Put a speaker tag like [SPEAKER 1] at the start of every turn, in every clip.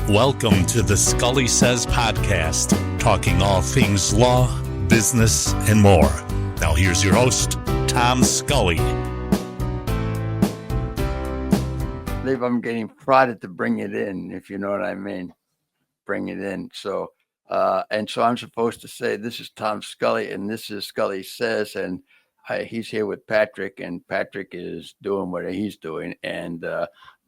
[SPEAKER 1] Welcome to the Scully Sez podcast, talking all things law, business, and more. Now here's your host, Tom Scully.
[SPEAKER 2] I believe I'm getting prodded to bring it in, if you know what I mean. Bring it in. So I'm supposed to say, this is Tom Scully, and this is Scully Sez, and he's here with Patrick, and Patrick is doing what he's doing, and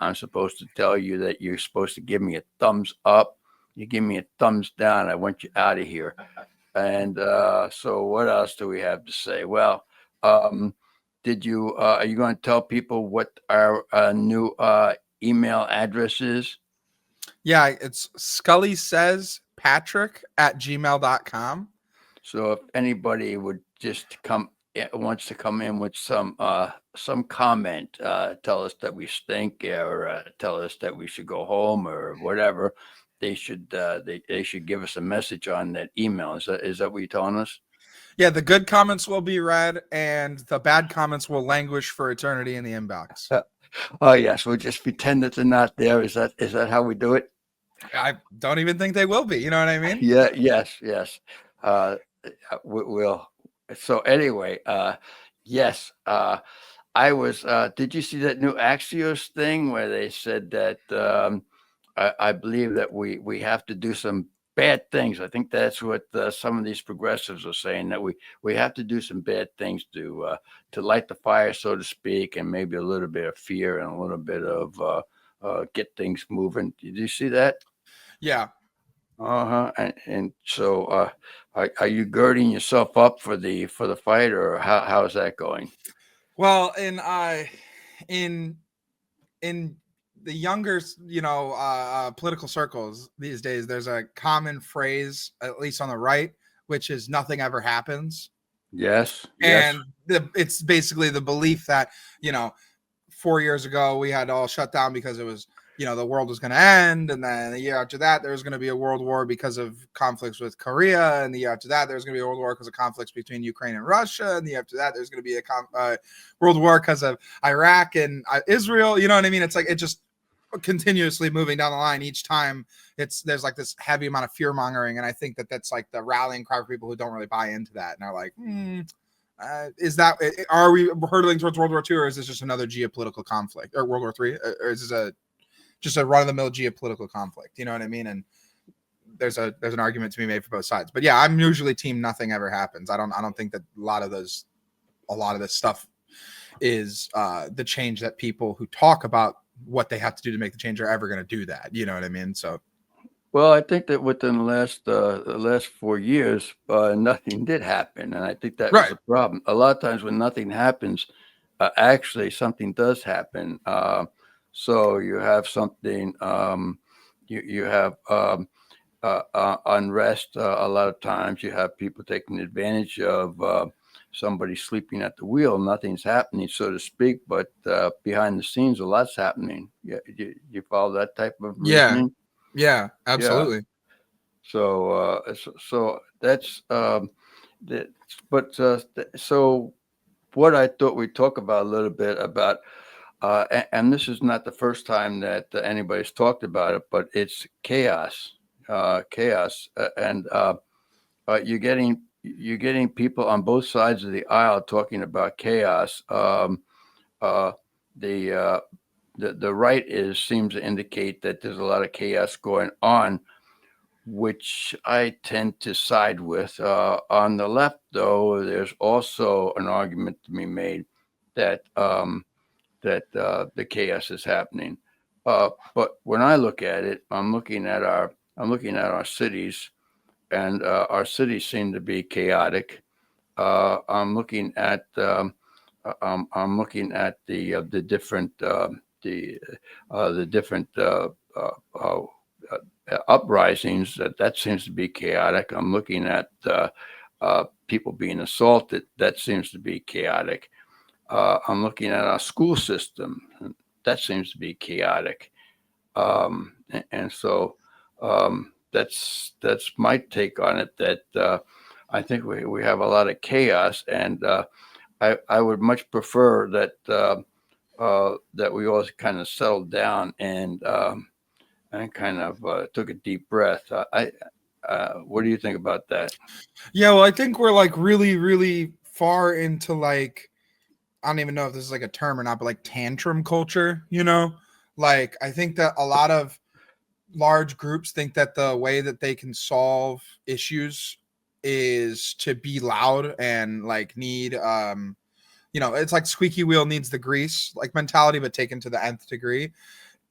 [SPEAKER 2] I'm supposed to tell you that you're supposed to give me a thumbs up. You give me a thumbs down, I want you out of here. And so what else do we have to say? Well, are you going to tell people what our new email address is?
[SPEAKER 3] Yeah, it's Scully Sez Patrick at gmail.com.
[SPEAKER 2] So if anybody would just wants to come in with some comment, tell us that we stink, or tell us that we should go home, or whatever, they should give us a message on that email. Is that what you're telling us?
[SPEAKER 3] Yeah, the good comments will be read, and the bad comments will languish for eternity in the inbox.
[SPEAKER 2] Oh yes, we'll just pretend that they're not there. Is that how we do it?
[SPEAKER 3] I don't even think they will be. You know what I mean?
[SPEAKER 2] Yeah. Yes. We'll. So anyway, yes. I was. Did you see that new Axios thing where they said that? I believe that we have to do some bad things. I think that's what some of these progressives are saying, that we have to do some bad things to light the fire, so to speak, and maybe a little bit of fear and a little bit of get things moving. Did you see that?
[SPEAKER 3] Yeah.
[SPEAKER 2] And so, are you girding yourself up for the fight, or how is that going?
[SPEAKER 3] Well, in the younger, political circles these days, there's a common phrase, at least on the right, which is "nothing ever happens."
[SPEAKER 2] Yes.
[SPEAKER 3] And it's basically the belief that 4 years ago we had all shut down because it was, the world was going to end. And then the year after that, there was going to be a world war because of conflicts with Korea. And the year after that, there was going to be a world war because of conflicts between Ukraine and Russia. And the year after that, there's going to be a world war because of Iraq and Israel. You know what I mean? It's like, it just continuously moving down the line. Each time there's like this heavy amount of fear mongering. And I think that's like the rallying cry for people who don't really buy into that. And are like, are we hurtling towards World War II, or is this just another geopolitical conflict, or World War III? Or is this just a run-of-the-mill geopolitical conflict? You know what I mean? And there's an argument to be made for both sides. But yeah, I'm usually team nothing ever happens. I don't think that a lot of this stuff is the change that people who talk about what they have to do to make the change are ever going to do that. You know what I mean? So,
[SPEAKER 2] well, I think that within the last 4 years, nothing did happen, and I think that was the problem. A lot of times when nothing happens, actually something does happen. So you have something, you have unrest. A lot of times you have people taking advantage of somebody sleeping at the wheel. Nothing's happening, so to speak, but behind the scenes, a lot's happening. You follow that type of reasoning?
[SPEAKER 3] Yeah, absolutely.
[SPEAKER 2] Yeah. So that's that. But so what I thought we'd talk about a little bit about. And this is not the first time that anybody's talked about it, but it's chaos, and you're getting people on both sides of the aisle talking about chaos. The right seems to indicate that there's a lot of chaos going on, which I tend to side with. On the left, though, there's also an argument to be made that the chaos is happening. But when I look at it, I'm looking at our cities, and our cities seem to be chaotic. I'm looking at the different uprisings. That seems to be chaotic. I'm looking at people being assaulted. That seems to be chaotic. I'm looking at our school system. That seems to be chaotic. And so that's my take on it, that I think we have a lot of chaos, and I would much prefer that we all kind of settle down and and kind of took a deep breath. What do you think about that?
[SPEAKER 3] Yeah, well, I think we're like really, really far into like, I don't even know if this is like a term or not, but like tantrum culture, you know? Like, I think that a lot of large groups think that the way that they can solve issues is to be loud and like need, it's like squeaky wheel needs the grease like mentality, but taken to the nth degree.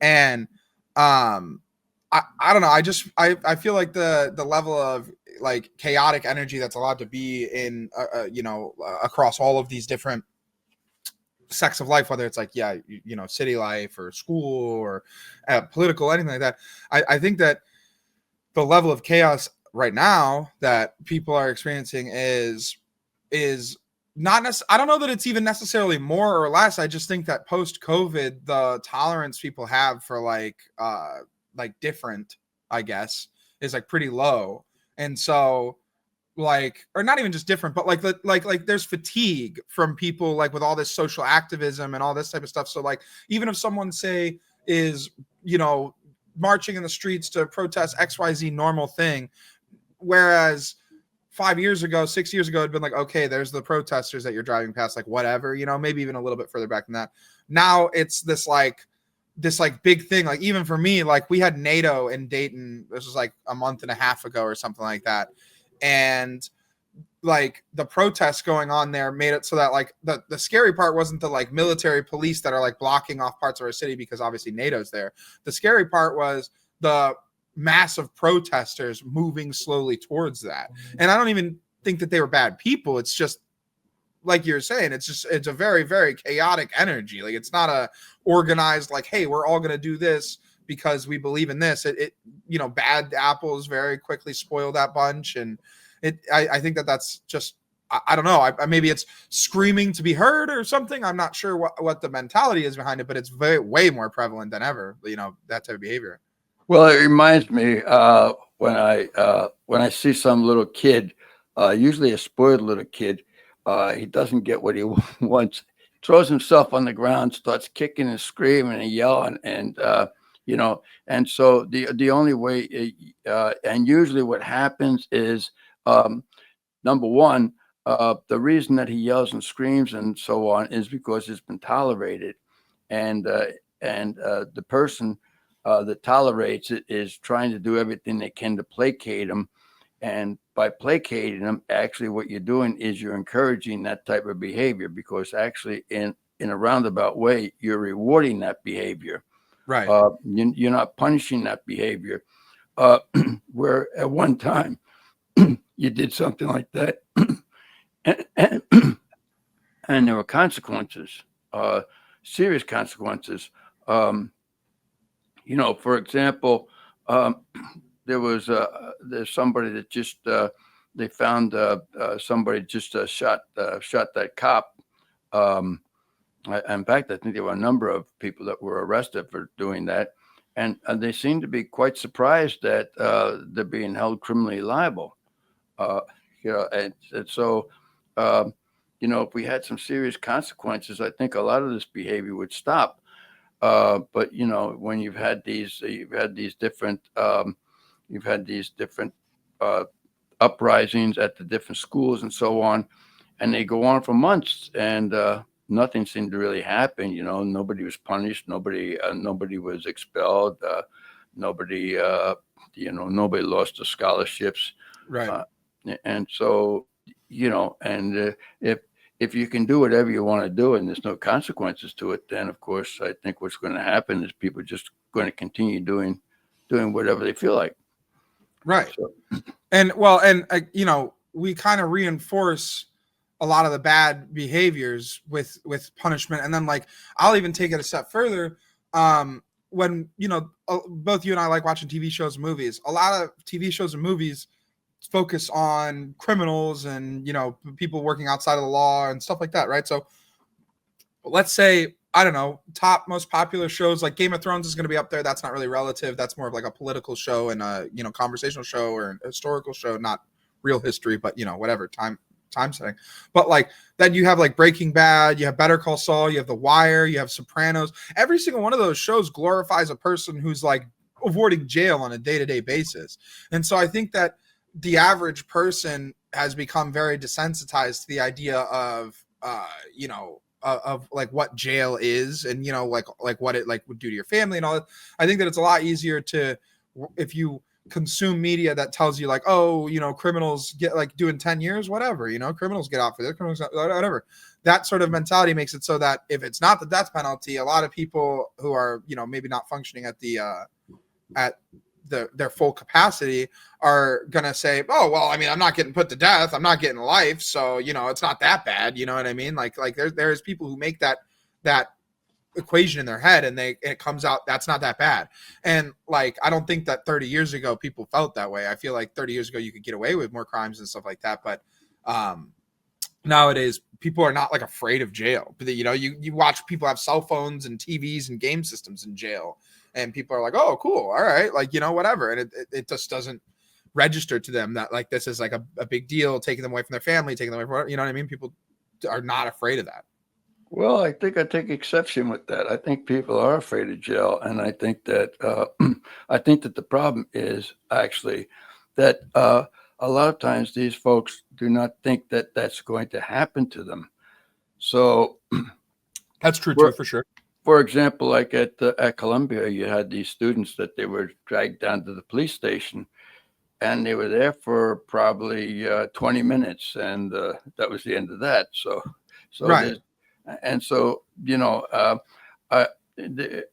[SPEAKER 3] And, I don't know. I feel like the level of like chaotic energy that's allowed to be in, across all of these different sects of life, whether it's like, city life or school or political, anything like that. I think that the level of chaos right now that people are experiencing is not I don't know that it's even necessarily more or less. I just think that post COVID, the tolerance people have for like different, I guess, is like pretty low. And so like, or not even just different, but like there's fatigue from people like with all this social activism and all this type of stuff. So like, even if someone say is, marching in the streets to protest XYZ normal thing, whereas 5 years ago, 6 years ago, it'd been like, okay, there's the protesters that you're driving past, like whatever, maybe even a little bit further back than that. Now it's this big thing. Like even for me, like we had NATO in Dayton. This was like a month and a half ago or something like that. And like the protests going on there made it so that like the scary part wasn't the like military police that are like blocking off parts of our city because obviously NATO's there. The scary part was the massive protesters moving slowly towards that. And I don't even think that they were bad people. It's just like you're saying, it's a very, very chaotic energy. Like it's not a organized, like, hey, we're all going to do this because we believe in this. It bad apples very quickly spoil that bunch. And I think that's just, I don't know. Maybe it's screaming to be heard or something. I'm not sure what the mentality is behind it, but it's way more prevalent than ever, that type of behavior.
[SPEAKER 2] Well, it reminds me when I see some little kid, usually a spoiled little kid, he doesn't get what he wants, throws himself on the ground, starts kicking and screaming and yelling, and and so the only way, and usually what happens is, number one, the reason that he yells and screams and so on is because it's been tolerated, and the person that tolerates it is trying to do everything they can to placate him. And by placating them, actually what you're doing is you're encouraging that type of behavior, because actually in a roundabout way, you're rewarding that behavior.
[SPEAKER 3] Right.
[SPEAKER 2] You're not punishing that behavior. Where at one time you did something like that and there were consequences, serious consequences. For example, there's somebody that just they found somebody just shot that cop. In fact, I think there were a number of people that were arrested for doing that, and they seem to be quite surprised that they're being held criminally liable. And so if we had some serious consequences, I think a lot of this behavior would stop. But when you've had these different uprisings at the different schools and so on, and they go on for months, and nothing seemed to really happen. Nobody was punished, nobody was expelled, nobody lost the scholarships,
[SPEAKER 3] right?
[SPEAKER 2] And so and if you can do whatever you want to do and there's no consequences to it, then of course I think what's going to happen is people are just going to continue doing whatever they feel like.
[SPEAKER 3] Right.
[SPEAKER 2] So.
[SPEAKER 3] And we kind of reinforce a lot of the bad behaviors with punishment. And then like, I'll even take it a step further. When, both you and I like watching TV shows and movies, a lot of TV shows and movies focus on criminals and, people working outside of the law and stuff like that. Right. So let's say, I don't know, top most popular shows like Game of Thrones is going to be up there. That's not really relative. That's more of like a political show and a, conversational show or a historical show, not real history, but whatever time setting. But like then you have like Breaking Bad, you have Better Call Saul, you have The Wire, you have Sopranos. Every single one of those shows glorifies a person who's like avoiding jail on a day-to-day basis. And so I think that the average person has become very desensitized to the idea of of like what jail is, and like what it like would do to your family and all that. I think that it's a lot easier to, if you consume media that tells you like, oh, criminals get like doing 10 years, whatever, criminals get out for this, criminals, whatever. That sort of mentality makes it so that if it's not the death penalty, a lot of people who are, maybe not functioning at their full capacity are gonna say, oh well, I mean, I'm not getting put to death, I'm not getting life, so it's not that bad. You know what I mean? Like there's people who make that equation in their head, and it comes out that's not that bad. And like, I don't think that 30 years ago people felt that way. I feel like 30 years ago you could get away with more crimes and stuff like that, but nowadays people are not like afraid of jail. But you watch people have cell phones and TVs and game systems in jail, and people are like, oh cool, all right, like whatever, and it just doesn't register to them that like this is like a big deal, taking them away from their family, taking them away from whatever, you know what I mean? People are not afraid of that.
[SPEAKER 2] Well, I think I take exception with that. I think people are afraid of jail, and I think that the problem is actually that a lot of times these folks do not think that that's going to happen to them. So
[SPEAKER 3] that's true too, for sure.
[SPEAKER 2] For example, like at Columbia, you had these students that they were dragged down to the police station, and they were there for probably 20 minutes, and that was the end of that. So
[SPEAKER 3] right.
[SPEAKER 2] And so, and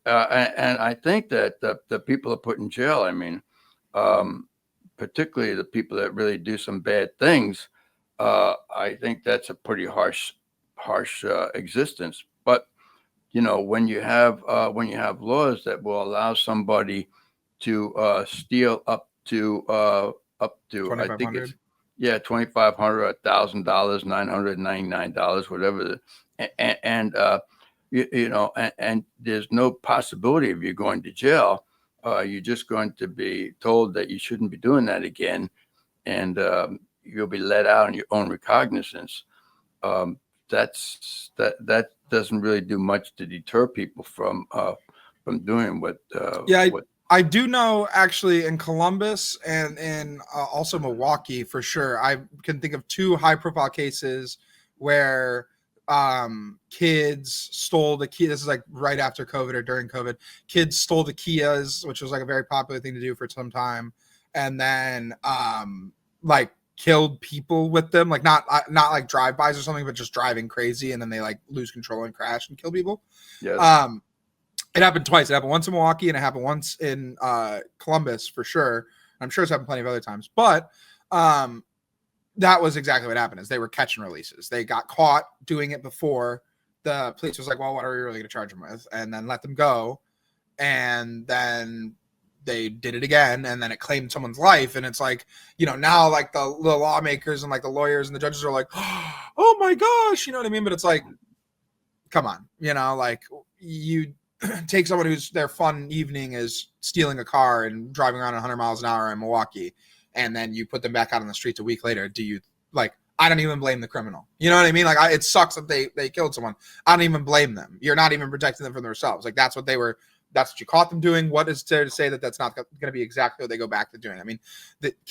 [SPEAKER 2] I think that the people are put in jail, I mean, particularly the people that really do some bad things, I think that's a pretty harsh existence. But when you have laws that will allow somebody to steal up to I think it's $2,500, $1,000, $999, whatever, and there's no possibility of you going to jail. You're just going to be told that you shouldn't be doing that again, and you'll be let out on your own recognizance. That doesn't really do much to deter people from doing what.
[SPEAKER 3] I do know actually in Columbus and in also Milwaukee for sure. I can think of two high-profile cases where kids stole the key. This is like right after COVID or during COVID. Kids stole the Kias, which was like a very popular thing to do for some time, and then like killed people with them, like not like drive-bys or something, but just driving crazy, and then they like lose control and crash and kill people.
[SPEAKER 2] Yes.
[SPEAKER 3] It happened twice. It happened once in Milwaukee, and it happened once in Columbus for sure. I'm sure it's happened plenty of other times, but that was exactly what happened. Is they were catch and releases. They got caught doing it before. The police was like, well, what are we really going to charge them with? And then let them go. And then they did it again, and then it claimed someone's life. And it's like, now like the lawmakers and like the lawyers and the judges are like, oh my gosh, you know what I mean? But it's like, come on, like you take someone who's their fun evening is stealing a car and driving around 100 miles an hour in Milwaukee, and then you put them back out on the streets a week later. Do you like, I don't even blame the criminal. You know what I mean? Like it sucks that they killed someone. I don't even blame them. You're not even protecting them from themselves. Like that's what you caught them doing. What is there to say that that's not going to be exactly what they go back to doing? I mean,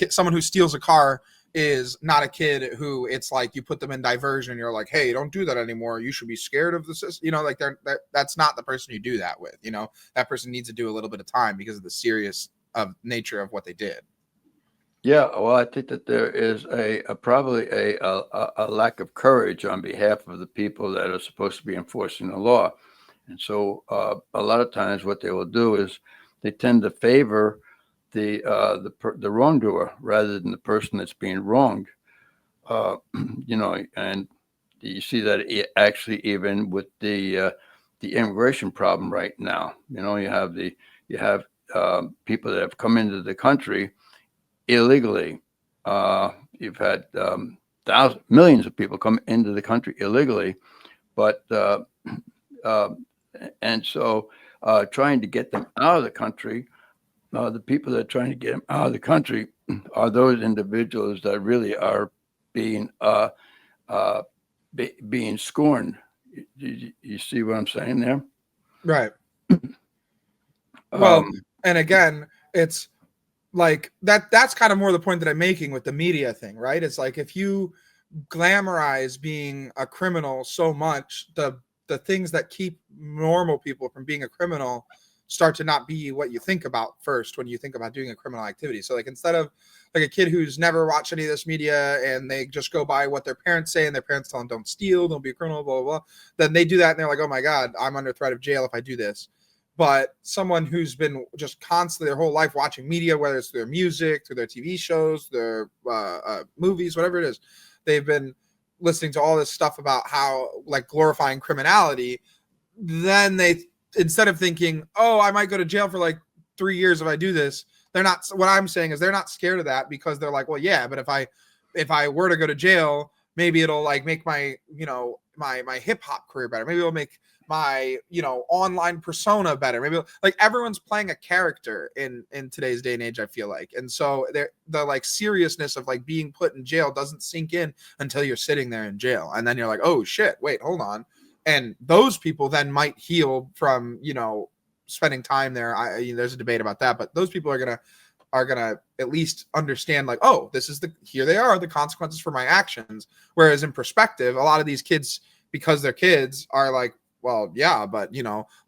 [SPEAKER 3] someone who steals a car is not a kid who it's like you put them in diversion and you're like, hey, don't do that anymore. You should be scared of the system. Like that's not the person you do that with. That person needs to do a little bit of time because of the serious nature of what they did.
[SPEAKER 2] Yeah, well, I think that there is probably a lack of courage on behalf of the people that are supposed to be enforcing the law. And so a lot of times what they will do is they tend to favor the wrongdoer rather than the person that's being wronged. And you see that actually even with the immigration problem right now. You have people that have come into the country illegally. You've had millions of people come into the country illegally, but and so trying to get them out of the country, the people that are trying to get them out of the country are those individuals that really are being scorned. You see what I'm saying there?
[SPEAKER 3] Right. Well, And again, it's like that's kind of more the point that I'm making with the media thing, right? It's like if you glamorize being a criminal so much, the things that keep normal people from being a criminal start to not be what you think about first when you think about doing a criminal activity. So like instead of like a kid who's never watched any of this media and they just go by what their parents say and their parents tell them don't steal, don't be a criminal, blah, blah, blah, then they do that and they're like, oh my God, I'm under threat of jail if I do this. But someone who's been just constantly their whole life watching media, whether it's their music, through their TV shows, their movies, whatever it is, they've been listening to all this stuff about how like glorifying criminality. Then they, instead of thinking, oh, I might go to jail for like 3 years if I do this, they're not, what I'm saying is they're not scared of that because they're like, well, yeah, but if I were to go to jail, maybe it'll like make my, my hip hop career better. Maybe it'll make my, online persona better. Maybe like everyone's playing a character in today's day and age, I feel like. And so the like seriousness of like being put in jail doesn't sink in until you're sitting there in jail. And then you're like, oh shit, wait, hold on. And those people then might heal from, spending time there. There's a debate about that, but those people are gonna at least understand like, oh, here they are, the consequences for my actions. Whereas in perspective, a lot of these kids, because they're kids, are like, well, yeah, but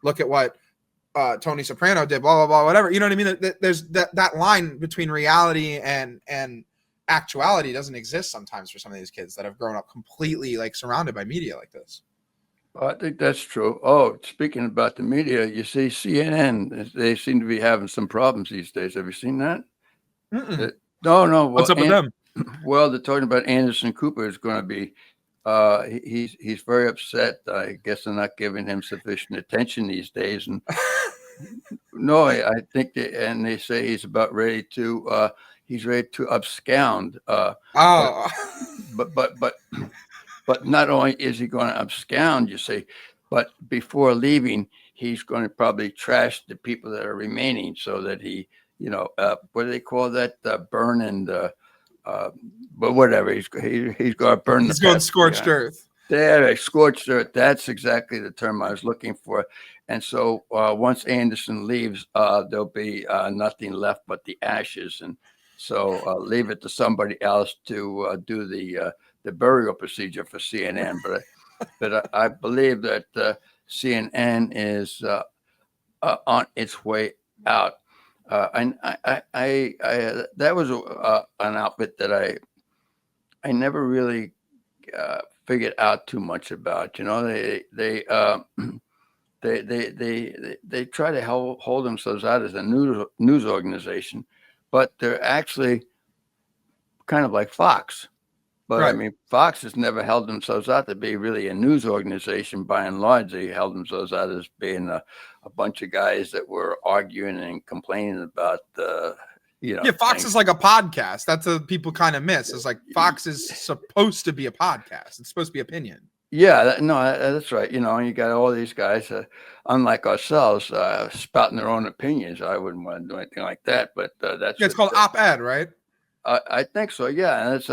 [SPEAKER 3] look at what Tony Soprano did, blah, blah, blah, whatever. You know what I mean? There's that line between reality and actuality doesn't exist sometimes for some of these kids that have grown up completely like surrounded by media like this.
[SPEAKER 2] I think that's true. Oh, speaking about the media, you see CNN, they seem to be having some problems these days. Have you seen that? No. Well,
[SPEAKER 3] what's up with them?
[SPEAKER 2] Well, they're talking about Anderson Cooper is going to be, he's very upset. I guess they're not giving him sufficient attention these days. And no, I think they say he's about ready to, he's ready to abscond. But not only is he going to abscond, you see, but before leaving, he's going to probably trash the people that are remaining so that he, what do they call that? Burn and, but whatever. He's going to burn.
[SPEAKER 3] He's going scorched earth.
[SPEAKER 2] Yeah, scorched earth. That's exactly the term I was looking for. And so once Anderson leaves, there'll be nothing left but the ashes. And so leave it to somebody else to do the burial procedure for CNN, but I believe that CNN is on its way out. And I that was an outfit that I never really figured out too much about. They try to hold themselves out as a news organization, but they're actually kind of like Fox. But right. I mean, Fox has never held themselves out to be really a news organization. By and large, they held themselves out as being a bunch of guys that were arguing and complaining about
[SPEAKER 3] Yeah, Fox
[SPEAKER 2] things.
[SPEAKER 3] Is like a podcast. That's what people kind of miss. It's like Fox is supposed to be a podcast. It's supposed to be opinion.
[SPEAKER 2] Yeah, that's right. And you got all these guys, unlike ourselves, spouting their own opinions. I wouldn't want to do anything like that. But that's
[SPEAKER 3] it's called op-ed, right?
[SPEAKER 2] I think so. Yeah, and it's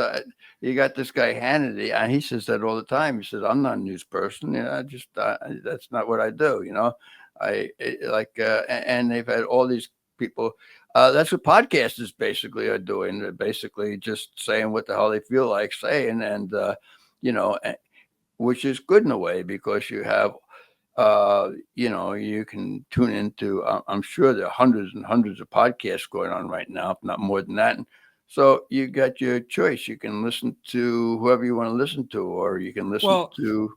[SPEAKER 2] you got this guy Hannity, and he says that all the time. He says, "I'm not a news person. That's not what I do." And they've had all these people. That's what podcasters basically are doing. They're basically just saying what the hell they feel like saying, and which is good in a way because you have. You can tune into. I'm sure there are hundreds and hundreds of podcasts going on right now, if not more than that. So you got your choice. You can listen to whoever you want to listen to, or you can listen to.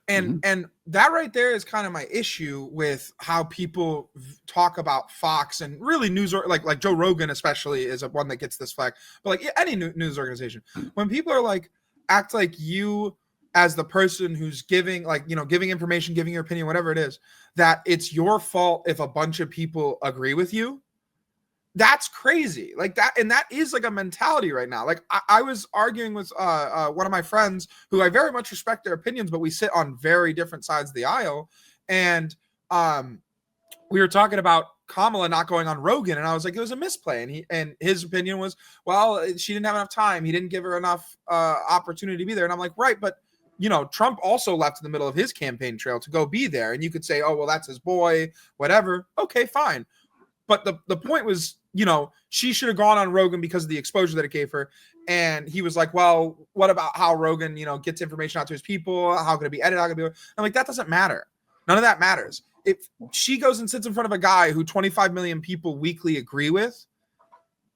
[SPEAKER 3] And that right there is kind of my issue with how people talk about Fox and really news, like Joe Rogan especially is one that gets this flag. But like any news organization, when people are like act like you as the person who's giving information, giving your opinion, whatever it is, that it's your fault if a bunch of people agree with you. That's crazy. Like that. And that is like a mentality right now. Like I was arguing with one of my friends who I very much respect their opinions, but we sit on very different sides of the aisle. And we were talking about Kamala not going on Rogan. And I was like, it was a misplay. And his opinion was, well, she didn't have enough time. He didn't give her enough opportunity to be there. And I'm like, right. But Trump also left in the middle of his campaign trail to go be there. And you could say, oh, well, that's his boy, whatever. Okay, fine. But the point was, she should have gone on Rogan because of the exposure that it gave her. And he was like, well, what about how Rogan, gets information out to his people? How could it be edited? How could it be? I'm like, that doesn't matter. None of that matters. If she goes and sits in front of a guy who 25 million people weekly agree with,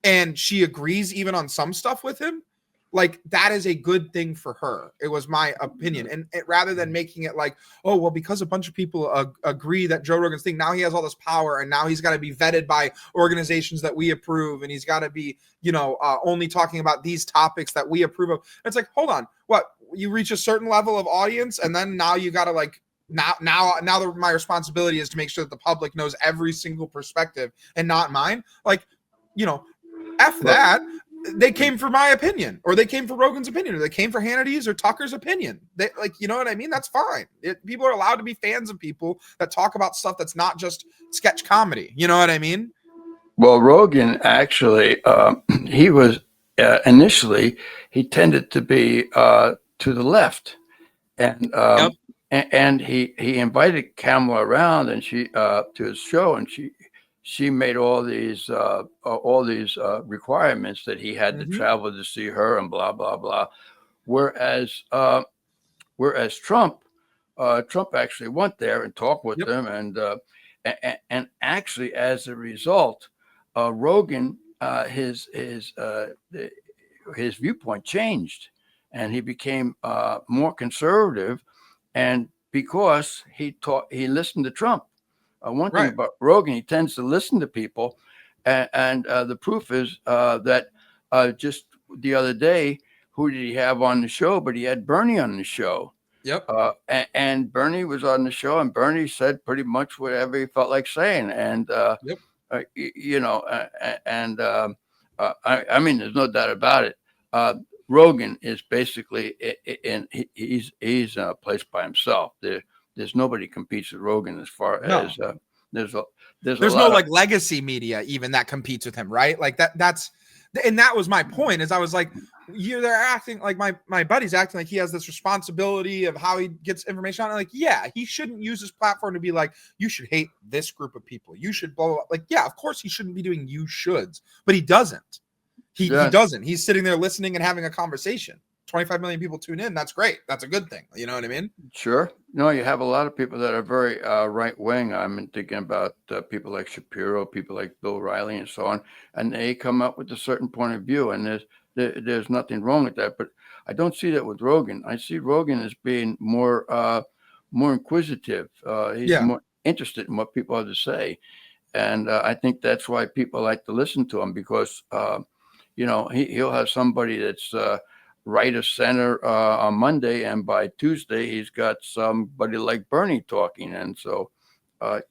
[SPEAKER 3] and she agrees even on some stuff with him, like, that is a good thing for her. It was my opinion. And rather than making it like, oh, well, because a bunch of people agree that Joe Rogan's thing, now he has all this power, and now he's got to be vetted by organizations that we approve, and he's got to be, only talking about these topics that we approve of. And it's like, hold on, what? You reach a certain level of audience, and then now you got to like, now my responsibility is to make sure that the public knows every single perspective and not mine. Like, F that. They came for my opinion, or they came for Rogan's opinion, or they came for Hannity's or Tucker's opinion. They, like, you know what I mean? That's fine. People are allowed to be fans of people that talk about stuff that's not just sketch comedy. You know what I mean?
[SPEAKER 2] Well, Rogan actually, he was initially, he tended to be to the left, and
[SPEAKER 3] Yep.
[SPEAKER 2] and he invited Kamala around, and she to his show, and she made all these requirements that he had to travel to see her and blah blah blah. Whereas Trump actually went there and talked with them, and actually as a result, Rogan his viewpoint changed, and he became more conservative, and because he listened to Trump. One thing about Rogan, he tends to listen to people, and the proof is that just the other day, who did he have on the show? But he had Bernie on the show.
[SPEAKER 3] Yep.
[SPEAKER 2] And Bernie was on the show, and Bernie said pretty much whatever he felt like saying. And I mean, there's no doubt about it. Rogan is basically, he's in a place by himself. There's nobody competes with Rogan as far as there's no
[SPEAKER 3] like legacy media even that competes with him, right? Like that was my point. Is I was like, they're acting like my buddy's acting like he has this responsibility of how he gets information out. Like, yeah, he shouldn't use his platform to be like, you should hate this group of people. You should blow up. Like, yeah, of course he shouldn't be doing you shoulds, but he doesn't. He doesn't. He's sitting there listening and having a conversation. 25 million people tune in. That's great. That's a good thing. You know what I mean?
[SPEAKER 2] Sure. No, you have a lot of people that are very right wing. I'm thinking about people like Shapiro, people like Bill Riley, and so on, and they come up with a certain point of view, and there's nothing wrong with that. But I don't see that with Rogan. I see Rogan as being more inquisitive. He's more interested in what people have to say, and I think that's why people like to listen to him, because he'll have somebody that's right of center on Monday, and by Tuesday he's got somebody like Bernie talking, and so well,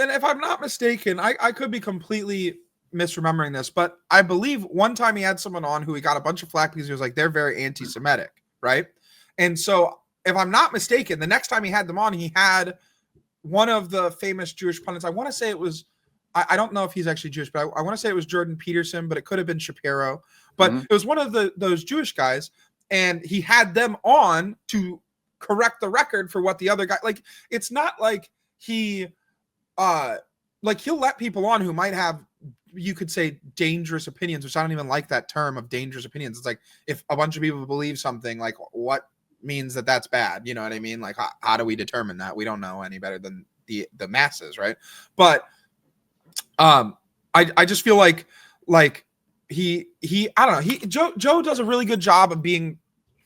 [SPEAKER 3] and if I'm not mistaken, I could be completely misremembering this, but I believe one time he had someone on who he got a bunch of flack because he was like, they're very anti-Semitic, right? And so if I'm not mistaken, the next time he had them on, he had one of the famous Jewish pundits. I want to say it was, I don't know if he's actually Jewish, but I want to say it was Jordan Peterson, but it could have been Shapiro. But it was one of those Jewish guys, and he had them on to correct the record for what the other guy, like, it's not like he he'll let people on who might have, you could say, dangerous opinions, which I don't even like that term of dangerous opinions. It's like, if a bunch of people believe something, like, what means that that's bad? You know what I mean? Like, how do we determine that? We don't know any better than the masses, right? But I just feel like he I don't know, Joe does a really good job of being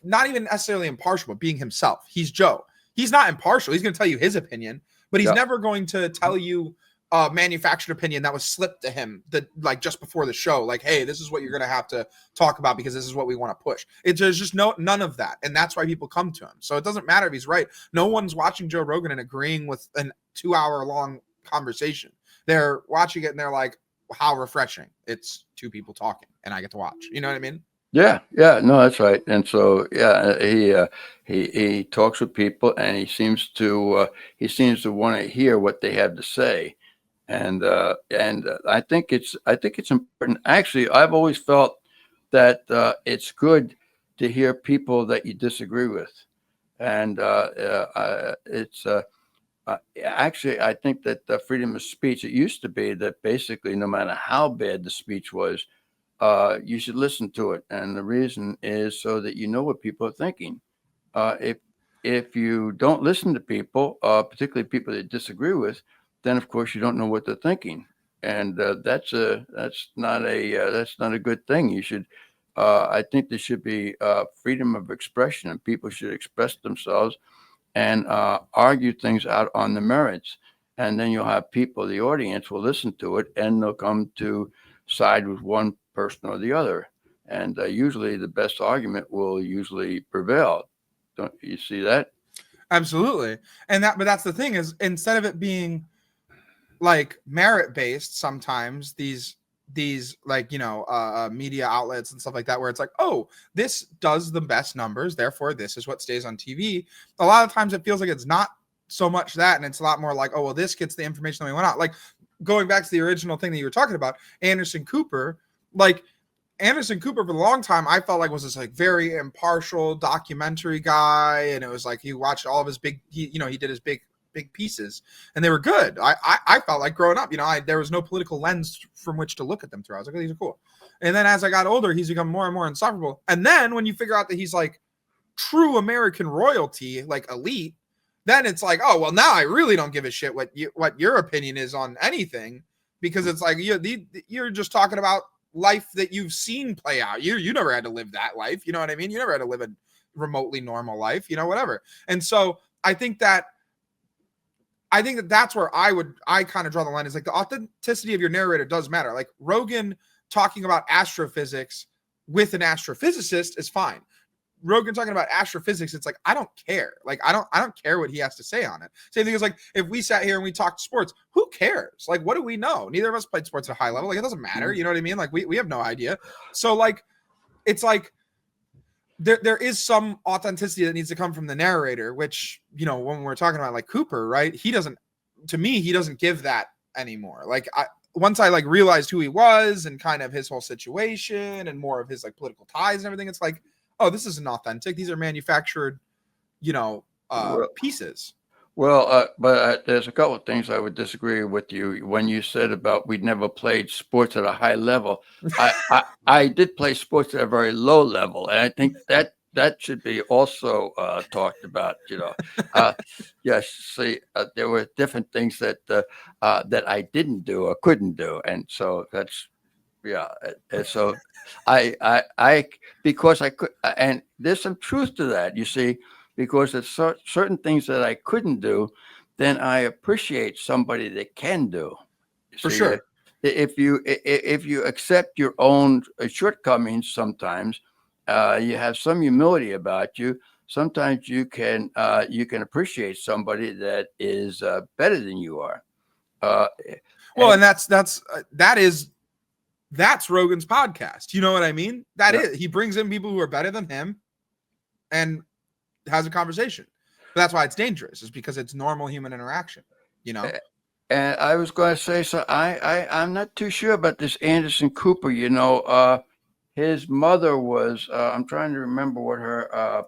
[SPEAKER 3] not even necessarily impartial, but being himself. He's Joe. He's not impartial. He's going to tell you his opinion, but he's never going to tell you a manufactured opinion that was slipped to him like just before the show. Like, hey, this is what you're going to have to talk about because this is what we want to push. There's just none of that. And that's why people come to him. So it doesn't matter if he's right. No one's watching Joe Rogan and agreeing with an 2-hour long conversation. They're watching it and they're like, how refreshing. It's two people talking and I get to watch. You know what I mean?
[SPEAKER 2] Yeah, no, that's right. And so, he talks with people, and he seems to want to hear what they have to say, and I think it's important. Actually, I've always felt that it's good to hear people that you disagree with, and Actually, I think that the freedom of speech, it used to be that basically no matter how bad the speech was, you should listen to it. And the reason is so that you know what people are thinking. If you don't listen to people, particularly people that you disagree with, then of course you don't know what they're thinking, and that's not a good thing. You should, I think there should be freedom of expression, and people should express themselves and argue things out on the merits. And then you'll have people, the audience will listen to it, and they'll come to side with one person or the other. And usually the best argument will usually prevail. Don't you see that?
[SPEAKER 3] Absolutely. But that's the thing is, instead of it being like merit based, sometimes these like, media outlets and stuff like that, where it's like, oh, this does the best numbers, therefore this is what stays on TV. A lot of times it feels like it's not so much that, and it's a lot more like, oh, well, this gets the information that we want out. Like going back to the original thing that you were talking about, Anderson Cooper for a long time, I felt like was this like very impartial documentary guy, and it was like you watched all of his he did his big pieces, and they were good. I felt like growing up, there was no political lens from which to look at them through. I was like, oh, these are cool. And then as I got older, he's become more and more insufferable. And then when you figure out that he's like true American royalty, like elite, then it's like, oh, well, now I really don't give a shit what your opinion is on anything, because it's like you're just talking about life that you've seen play out. You never had to live that life. You know what I mean? You never had to live a remotely normal life, whatever. And so I think that that's where I kind of draw the line, is like the authenticity of your narrator does matter. Like Rogan talking about astrophysics with an astrophysicist is fine. Rogan talking about astrophysics, it's like, I don't care. Like, I don't care what he has to say on it. Same thing is like, if we sat here and we talked sports, who cares? Like, what do we know? Neither of us played sports at a high level. Like, it doesn't matter. You know what I mean? Like, we have no idea. So like, it's like, there is some authenticity that needs to come from the narrator, which, when we're talking about like Cooper, right? He doesn't give that anymore. Like once I like realized who he was and kind of his whole situation and more of his like political ties and everything, it's like, oh, this isn't authentic. These are manufactured, pieces.
[SPEAKER 2] Well, but there's a couple of things I would disagree with you when you said about we'd never played sports at a high level. I did play sports at a very low level, and I think that should be also talked about. Yes. See, there were different things that I didn't do or couldn't do, and so that's. Yeah, and so I because I could, and there's some truth to that, you see, because there's certain things that I couldn't do, then I appreciate somebody that can do.
[SPEAKER 3] For sure.
[SPEAKER 2] If you accept your own shortcomings, sometimes you have some humility about you. Sometimes you can appreciate somebody that is better than you are.
[SPEAKER 3] Well, and that's Rogan's podcast. You know what I mean? That is, he brings in people who are better than him and has a conversation. But that's why it's dangerous, is because it's normal human interaction,
[SPEAKER 2] And I was going to say, so I'm not too sure about this Anderson Cooper, his mother was, I'm trying to remember what her,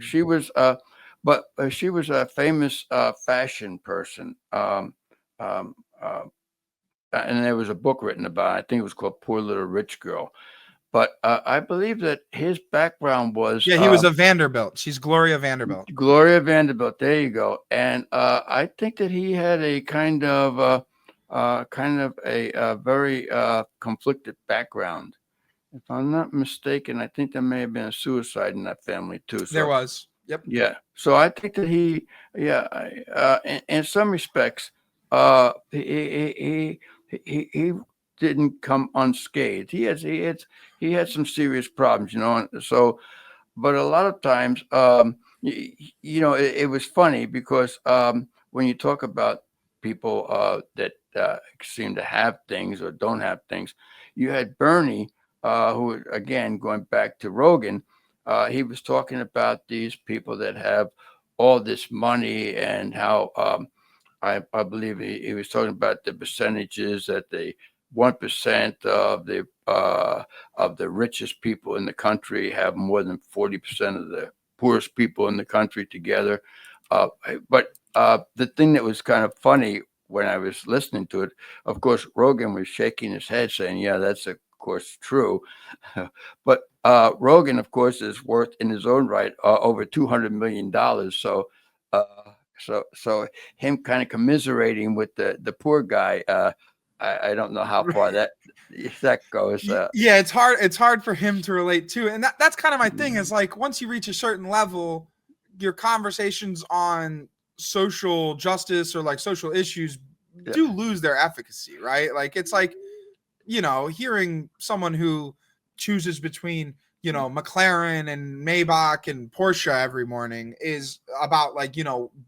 [SPEAKER 2] she was a famous fashion person. And there was a book written about it. I think it was called Poor Little Rich Girl. But I believe that his background was...
[SPEAKER 3] Yeah, he was a Vanderbilt. She's Gloria Vanderbilt.
[SPEAKER 2] Gloria Vanderbilt. There you go. And I think that he had a kind of a very conflicted background. If I'm not mistaken, I think there may have been a suicide in that family too. So,
[SPEAKER 3] there was. Yep.
[SPEAKER 2] Yeah. So I think that in some respects, he didn't come unscathed. He had some serious problems, So, but a lot of times, it was funny because when you talk about people that seem to have things or don't have things, you had Bernie, who, again, going back to Rogan, he was talking about these people that have all this money and how I believe he was talking about the percentages that the 1% of the richest people in the country have more than 40% of the poorest people in the country together. But the thing that was kind of funny when I was listening to it, of course, Rogan was shaking his head saying, yeah, that's of course true. But Rogan, of course, is worth in his own right over $200 million. So, uh, so him kind of commiserating with the poor guy, I don't know how far that goes.
[SPEAKER 3] Yeah, it's hard for him to relate to, and that's kind of my thing. Is like once you reach a certain level, your conversations on social justice or like social issues do lose their efficacy, right? Like it's like, hearing someone who chooses between, McLaren and Maybach and Porsche every morning is about like,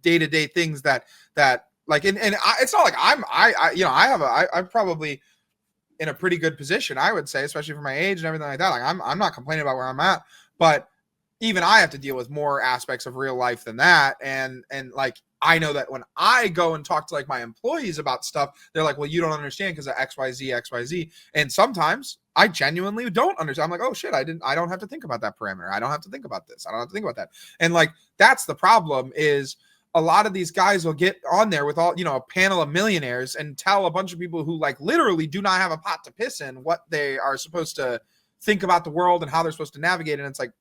[SPEAKER 3] day-to-day things that like, and it's not like I'm probably in a pretty good position, I would say, especially for my age and everything like that. Like I'm not complaining about where I'm at, but even I have to deal with more aspects of real life than that. And like, I know that when I go and talk to like my employees about stuff, they're like, well, you don't understand because of XYZ. And sometimes I genuinely don't understand. I'm like, oh shit, I don't have to think about that parameter. I don't have to think about this. I don't have to think about that. And like, that's the problem is a lot of these guys will get on there with all, a panel of millionaires and tell a bunch of people who like literally do not have a pot to piss in what they are supposed to think about the world and how they're supposed to navigate. And it's like,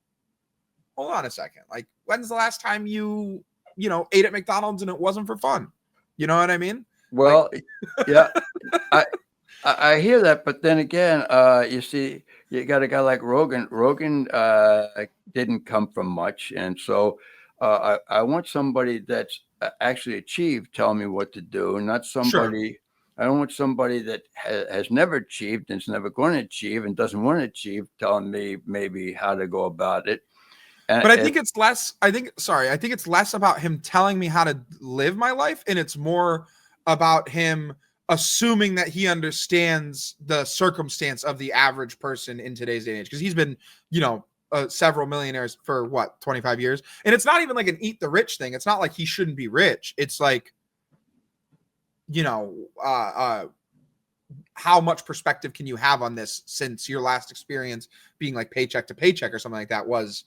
[SPEAKER 3] hold on a second. Like, when's the last time you ate at McDonald's and it wasn't for fun? You know what I mean?
[SPEAKER 2] Well, yeah, I hear that, but then again, you see, you got a guy like Rogan. Rogan didn't come from much, and so I want somebody that's actually achieved tell me what to do, not somebody. Sure. I don't want somebody that has never achieved and is never going to achieve and doesn't want to achieve telling me maybe how to go about it.
[SPEAKER 3] But I think it's less. I think it's less about him telling me how to live my life, and it's more about him assuming that he understands the circumstance of the average person in today's day and age. Because he's been, several millionaires for 25 years, and it's not even like an eat the rich thing. It's not like he shouldn't be rich. It's like, how much perspective can you have on this since your last experience being like paycheck to paycheck or something like that was,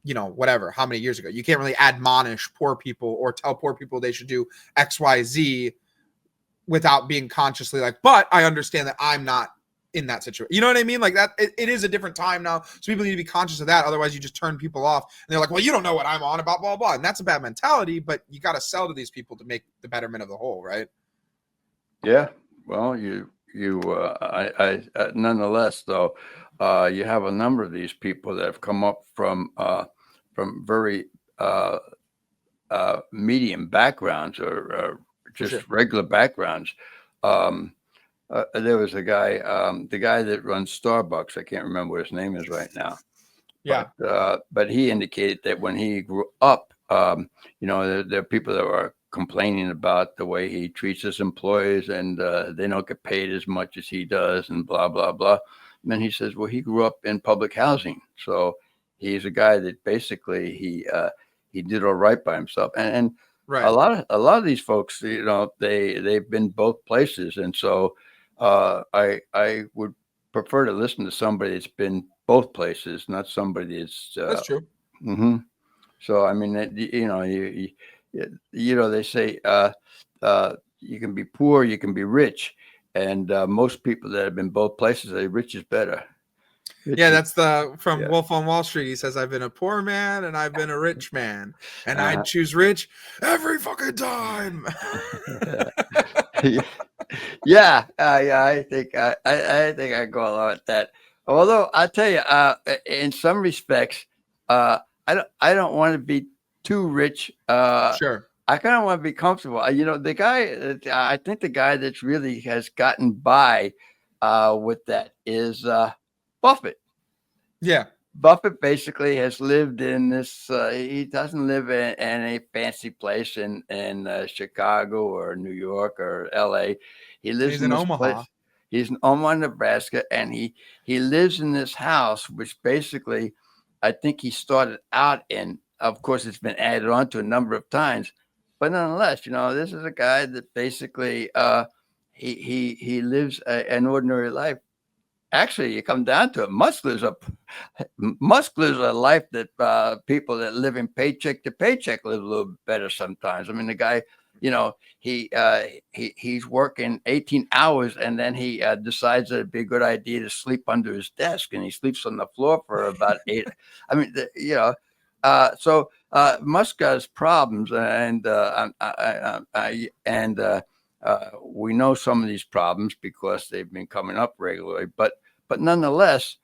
[SPEAKER 3] whatever, how many years ago? You can't really admonish poor people or tell poor people they should do XYZ without being consciously like, but I understand that I'm not in that situation. You know what I mean? Like that, it is a different time now. So people need to be conscious of that. Otherwise you just turn people off and they're like, well, you don't know what I'm on about, blah, blah. And that's a bad mentality, but you got to sell to these people to make the betterment of the whole, right?
[SPEAKER 2] Yeah. Well, nonetheless, though, you have a number of these people that have come up from very medium backgrounds or just regular backgrounds. There was a guy, the guy that runs Starbucks. I can't remember what his name is right now.
[SPEAKER 3] Yeah.
[SPEAKER 2] But he indicated that when he grew up, there are people that were complaining about the way he treats his employees and they don't get paid as much as he does and blah, blah, blah. And then he says, well, he grew up in public housing. So he's a guy that basically he did all right by himself. And
[SPEAKER 3] right.
[SPEAKER 2] a lot of these folks, they've been both places. And so I would prefer to listen to somebody that's been both places, not somebody
[SPEAKER 3] that's true.
[SPEAKER 2] Mm-hmm. So, I mean, they say you can be poor, you can be rich. And most people that have been both places say rich is better.
[SPEAKER 3] That's from Wolf on Wall Street. He says, I've been a poor man and I've been a rich man. And I'd choose rich every fucking time.
[SPEAKER 2] Yeah, I think I go along with that. Although I tell you, in some respects, I don't want to be too rich.
[SPEAKER 3] Sure.
[SPEAKER 2] I kind of want to be comfortable. The guy, I think the guy that's really has gotten by with that is Buffett.
[SPEAKER 3] Yeah.
[SPEAKER 2] Buffett basically has lived in this. He doesn't live in a fancy place in Chicago or New York or L.A. He lives in this
[SPEAKER 3] Omaha.
[SPEAKER 2] place. He's in Omaha, Nebraska, and he lives in this house, which basically I think he started out in. Of course, it's been added on to a number of times, but nonetheless, this is a guy that basically he lives an ordinary life. Actually, you come down to it, Musk lives a life that people that live in paycheck to paycheck live a little better sometimes. I mean, the guy he's working 18 hours, and then he decides that it'd be a good idea to sleep under his desk, and he sleeps on the floor for about 8. I mean, so Musk has problems, and we know some of these problems because they've been coming up regularly. But nonetheless,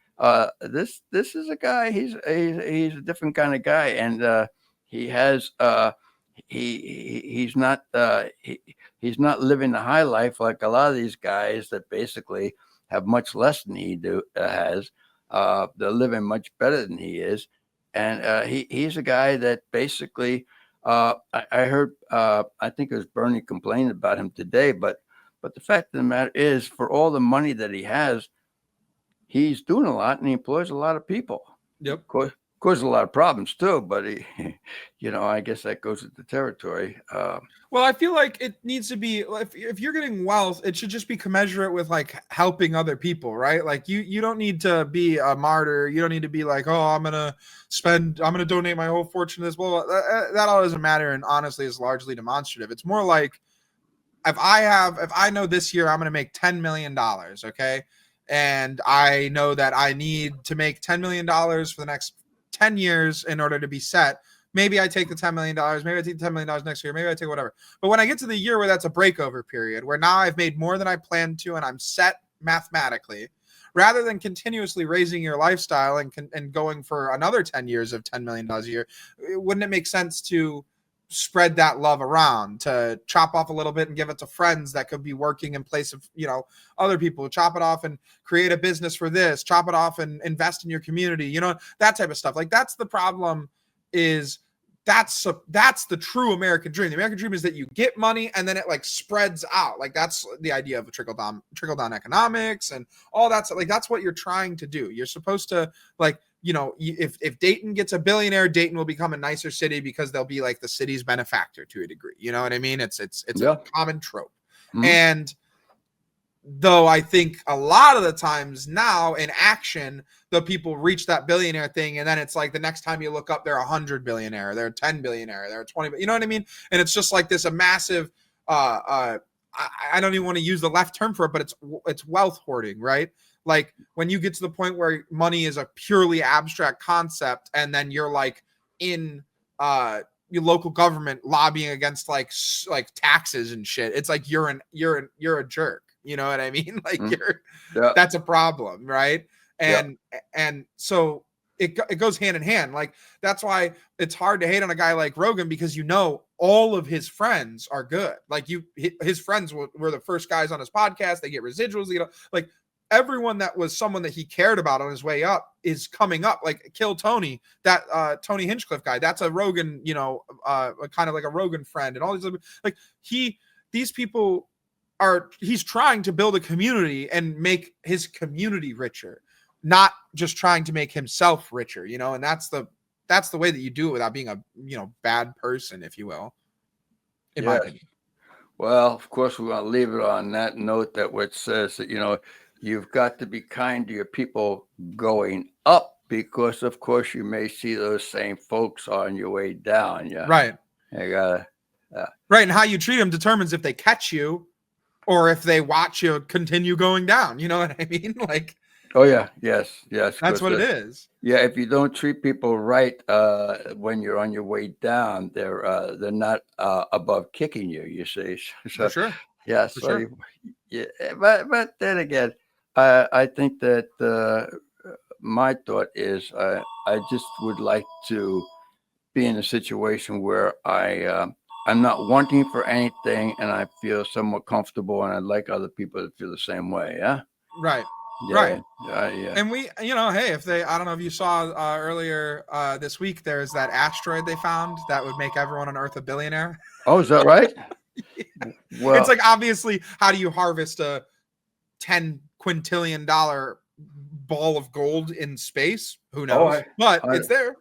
[SPEAKER 2] this is a guy. He's a different kind of guy, and he has he's not he's not living the high life like a lot of these guys that basically have much less than he has. They're living much better than he is, and he's a guy that basically I heard I think it was Bernie complaining about him today, but the fact of the matter is, for all the money that he has, he's doing a lot and he employs a lot of people.
[SPEAKER 3] Yep.
[SPEAKER 2] Causes a lot of problems too, but he, I guess that goes with the territory.
[SPEAKER 3] Well, I feel like it needs to be, if you're getting wealth, it should just be commensurate with like helping other people, right? Like you don't need to be a martyr. You don't need to be like, oh, I'm gonna donate my whole fortune to this. Well, that all doesn't matter, and honestly, is largely demonstrative. It's more like if I know this year I'm gonna make $10 million, okay, and I know that I need to make $10 million for the next 10 years in order to be set. Maybe I take the $10 million. Maybe I take the $10 million next year. Maybe I take whatever. But when I get to the year where that's a breakover period, where now I've made more than I planned to and I'm set mathematically, rather than continuously raising your lifestyle and going for another 10 years of $10 million a year, wouldn't it make sense to spread that love around, to chop off a little bit and give it to friends that could be working in place of, other people, chop it off and create a business for this, chop it off and invest in your community, that type of stuff. Like, that's the problem, is that's the true American dream. The American dream is that you get money and then it like spreads out. Like, that's the idea of trickle down economics and all that. Like, that's what you're trying to do. You're supposed to, like, if Dayton gets a billionaire, Dayton will become a nicer city because they'll be like the city's benefactor to a degree. You know what I mean? It's a common trope. Mm-hmm. And though I think a lot of the times now in action, the people reach that billionaire thing, and then it's like the next time you look up, they're 100 billionaire, they're 10 billionaire, they're 20. You know what I mean? And it's just like this a massive. I don't even want to use the left term for it, but it's wealth hoarding, right? Like, when you get to the point where money is a purely abstract concept, and then you're like in your local government lobbying against like taxes and shit, it's like you're a jerk. You know what I mean? Like, that's a problem, right? And so it goes hand in hand. Like, that's why it's hard to hate on a guy like Rogan, because all of his friends are good. Like, his friends were the first guys on his podcast. They get residuals. Like, everyone that was someone that he cared about on his way up is coming up. Like, Kill Tony, that Tony Hinchcliffe guy, that's a Rogan, kind of like a Rogan friend, and all these other, like, these people he's trying to build a community and make his community richer, not just trying to make himself richer, and that's the way that you do it without being a bad person, if you will, in my opinion.
[SPEAKER 2] Well, of course, we want to leave it on that note, that what says that you've got to be kind to your people going up, because of course you may see those same folks on your way down. Yeah,
[SPEAKER 3] right.
[SPEAKER 2] You gotta
[SPEAKER 3] right, and how you treat them determines if they catch you or if they watch you continue going down. You know what I mean? Like,
[SPEAKER 2] oh yeah, yes.
[SPEAKER 3] That's what it is.
[SPEAKER 2] Yeah, if you don't treat people right when you're on your way down, they're not above kicking you. You see, so,
[SPEAKER 3] for sure.
[SPEAKER 2] Yeah,
[SPEAKER 3] for
[SPEAKER 2] so
[SPEAKER 3] sure.
[SPEAKER 2] Yeah, but then again, I think that my thought is I just would like to be in a situation where I'm not wanting for anything, and I feel somewhat comfortable, and I'd like other people to feel the same way. Yeah.
[SPEAKER 3] Right.
[SPEAKER 2] Yeah,
[SPEAKER 3] right.
[SPEAKER 2] Yeah.
[SPEAKER 3] And we, hey, I don't know if you saw earlier this week, there's that asteroid they found that would make everyone on Earth a billionaire.
[SPEAKER 2] Oh, is that right?
[SPEAKER 3] Yeah.
[SPEAKER 2] Well, it's
[SPEAKER 3] like, obviously, how do you harvest a $10 quintillion ball of gold in space? Who knows? But it's there.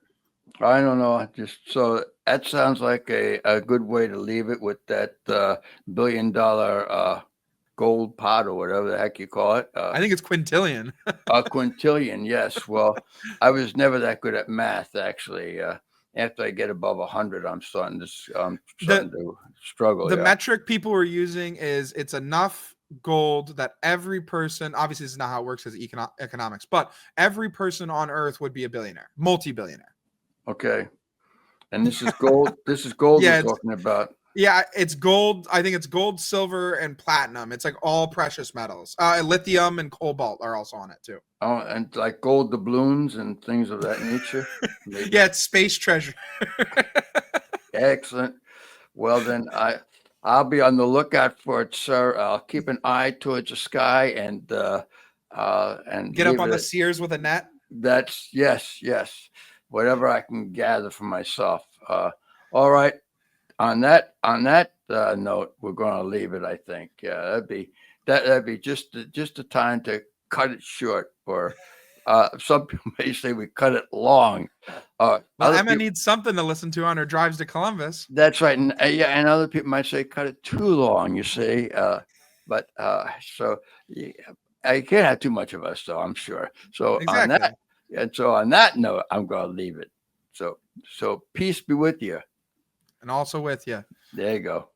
[SPEAKER 2] I don't know. Just so that sounds like a good way to leave it, with that $1 billion gold pot, or whatever the heck you call it.
[SPEAKER 3] I think it's quintillion.
[SPEAKER 2] A quintillion, yes. Well, I was never that good at math, actually. after I get above 100, I'm starting to struggle.
[SPEAKER 3] The
[SPEAKER 2] yeah.
[SPEAKER 3] metric people were using is it's enough gold that every person, obviously this is not how it works as economics, but every person on earth would be a billionaire, multi-billionaire.
[SPEAKER 2] Okay. And this is gold. This is gold
[SPEAKER 3] Yeah,
[SPEAKER 2] we're talking about.
[SPEAKER 3] Yeah, it's gold. I think it's gold, silver, and platinum. It's like all precious metals. Lithium and cobalt are also on it too.
[SPEAKER 2] Oh, and like gold doubloons and things of that nature. Maybe.
[SPEAKER 3] Yeah, it's space treasure.
[SPEAKER 2] Excellent. Well, then I'll be on the lookout for it, sir. I'll keep an eye towards the sky and
[SPEAKER 3] Get
[SPEAKER 2] leave
[SPEAKER 3] up on
[SPEAKER 2] it
[SPEAKER 3] the
[SPEAKER 2] at-
[SPEAKER 3] Sears with a net.
[SPEAKER 2] That's yes. Whatever I can gather for myself. All right. On that note, we're going to leave it. I think. Yeah, that'd be just the time to cut it short. Or some people may say we cut it long.
[SPEAKER 3] Well,
[SPEAKER 2] Other
[SPEAKER 3] Emma
[SPEAKER 2] people-
[SPEAKER 3] needs something to listen to on her drives to Columbus.
[SPEAKER 2] That's right. And and other people might say cut it too long. You see, so yeah, I can't have too much of us, though. I'm sure. So
[SPEAKER 3] Exactly.
[SPEAKER 2] on that note, I'm going to leave it. So peace be with you.
[SPEAKER 3] And also with you.
[SPEAKER 2] There you go.